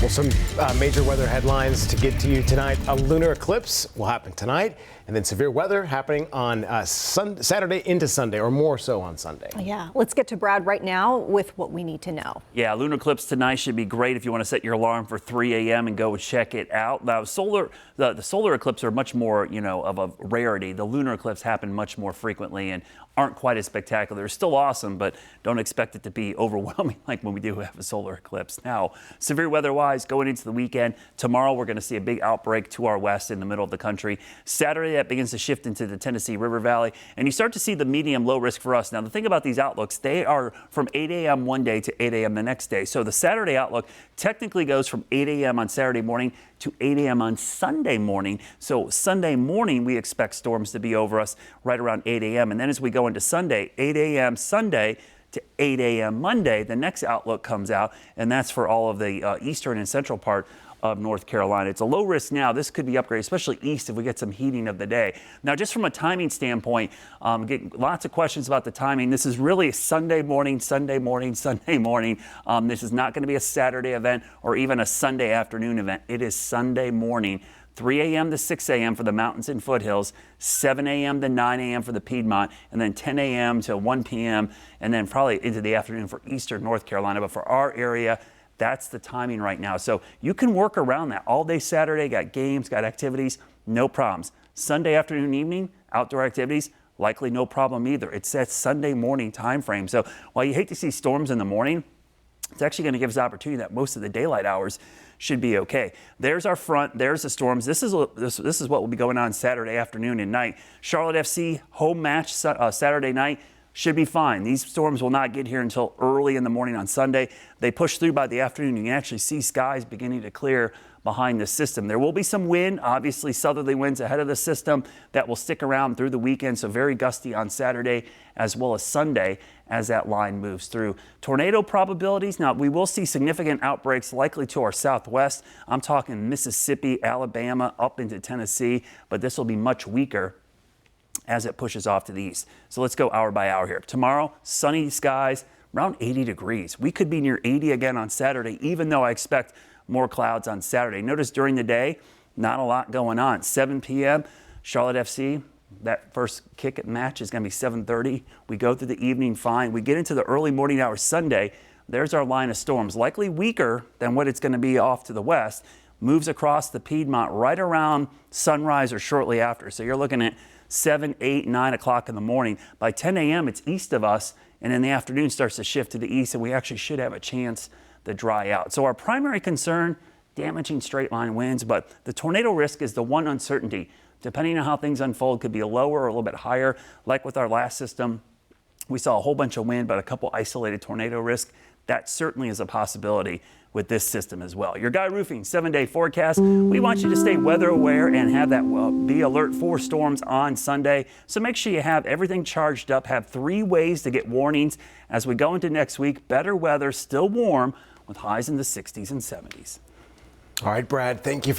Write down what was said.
Well, some major weather headlines to get to you tonight. A lunar eclipse will happen tonight, and then severe weather happening on Saturday into Sunday, or more so on Sunday. Yeah, let's get to Brad right now with what we need to know. Yeah, lunar eclipse tonight should be great if you want to set your alarm for 3 a.m. and go check it out. Now, the solar eclipse are much more, of a rarity. The lunar eclipse happen much more frequently and aren't quite as spectacular. They're still awesome, but don't expect it to be overwhelming like when we do have a solar eclipse. Now, severe weather-wise, going into the weekend, tomorrow we're going to see a big outbreak to our west in the middle of the country. Saturday, that begins to shift into the Tennessee River Valley, and you start to see the medium low risk for us. Now, the thing about these outlooks, they are from 8 a.m. one day to 8 a.m. the next day. So the Saturday outlook technically goes from 8 a.m. on Saturday morning to 8 a.m. on Sunday morning. So Sunday morning, we expect storms to be over us right around 8 a.m. And then as we go into Sunday, 8 a.m. Sunday to 8 a.m. Monday, the next outlook comes out, and that's for all of the eastern and central part of North Carolina. It's a low risk now. This could be upgraded, especially east if we get some heating of the day. Now, just from a timing standpoint, getting lots of questions about the timing. This is really a Sunday morning, Sunday morning, Sunday morning. This is not going to be a Saturday event or even a Sunday afternoon event. It is Sunday morning. 3 a.m. to 6 a.m. for the mountains and foothills, 7 a.m. to 9 a.m. for the Piedmont, and then 10 a.m. to 1 p.m., and then probably into the afternoon for eastern North Carolina. But for our area, that's the timing right now. So you can work around that. All day Saturday, got games, got activities, no problems. Sunday afternoon, evening, outdoor activities, likely no problem either. It's that Sunday morning time frame. So while you hate to see storms in the morning, it's actually going to give us opportunity that most of the daylight hours should be okay. There's our front. There's the storms. This is what will be going on Saturday afternoon and night. Charlotte FC home match Saturday night should be fine. These storms will not get here until early in the morning on Sunday. They push through by the afternoon. You can actually see skies beginning to clear behind the system. There will be some wind, obviously southerly winds ahead of the system that will stick around through the weekend. So very gusty on Saturday as well as Sunday as that line moves through. Tornado probabilities. Now, we will see significant outbreaks likely to our southwest. I'm talking Mississippi, Alabama, up into Tennessee, but this will be much weaker as it pushes off to the east. So let's go hour by hour here. Tomorrow, sunny skies, around 80 degrees. We could be near 80 again on Saturday, even though I expect more clouds on Saturday. Notice during the day, not a lot going on. 7 p.m., Charlotte FC, that first kick at match is going to be 7:30. We go through the evening fine. We get into the early morning hours Sunday. There's our line of storms, likely weaker than what it's going to be off to the west. Moves across the Piedmont right around sunrise or shortly after. So you're looking at 7, 8, 9 o'clock in the morning. By 10 a.m., it's east of us, and in the afternoon starts to shift to the east, and we actually should have a chance to dry out. So our primary concern, damaging straight line winds, but the tornado risk is the one uncertainty. Depending on how things unfold, could be a lower or a little bit higher. Like with our last system, we saw a whole bunch of wind, but a couple isolated tornado risk. That certainly is a possibility with this system as well. Your Guy Roofing 7-day forecast. We want you to stay weather aware and have that be alert for storms on Sunday. So make sure you have everything charged up. Have 3 ways to get warnings as we go into next week. Better weather, still warm with highs in the 60s and 70s. All right, Brad, thank you.